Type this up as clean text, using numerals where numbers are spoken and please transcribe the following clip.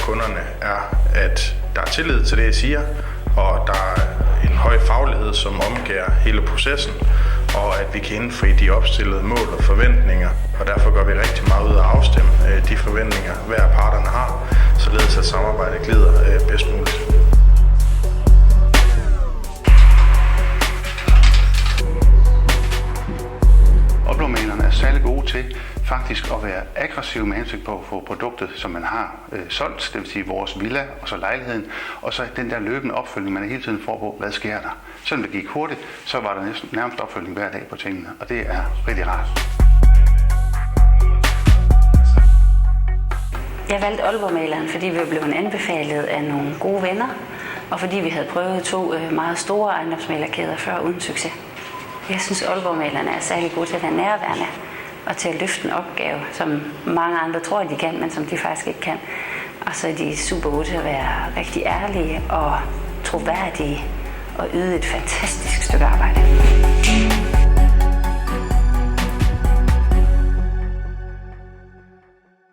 kunderne er, at der er tillid til det, jeg siger, og der er en høj faglighed, som omgiver hele processen, og at vi kan indfri de opstillede mål og forventninger, og derfor gør vi rigtig meget ud af at afstemme de forventninger, hver af parterne har, således at samarbejdet glider bedst muligt. Uploadmailerne er særlig gode til faktisk at være aggressive med hensyn på at få produktet, som man har solgt, det vil sige vores villa og så lejligheden, og så den der løbende opfølgning, man hele tiden får på, hvad sker der. Selvom det gik hurtigt, så var der nærmest opfølgning hver dag på tingene, og det er rigtig rart. Jeg valgte Aalborg-maileren, fordi vi blev anbefalet af nogle gode venner, og fordi vi havde prøvet 2 meget store ejendomsmæglerkæder før uden succes. Jeg synes, Aalborg-mailerne er særlig gode til at være nærværende og til at løfte en opgave, som mange andre tror, de kan, men som de faktisk ikke kan. Og så er de super gode til at være rigtig ærlige og troværdige og yde et fantastisk stykke arbejde.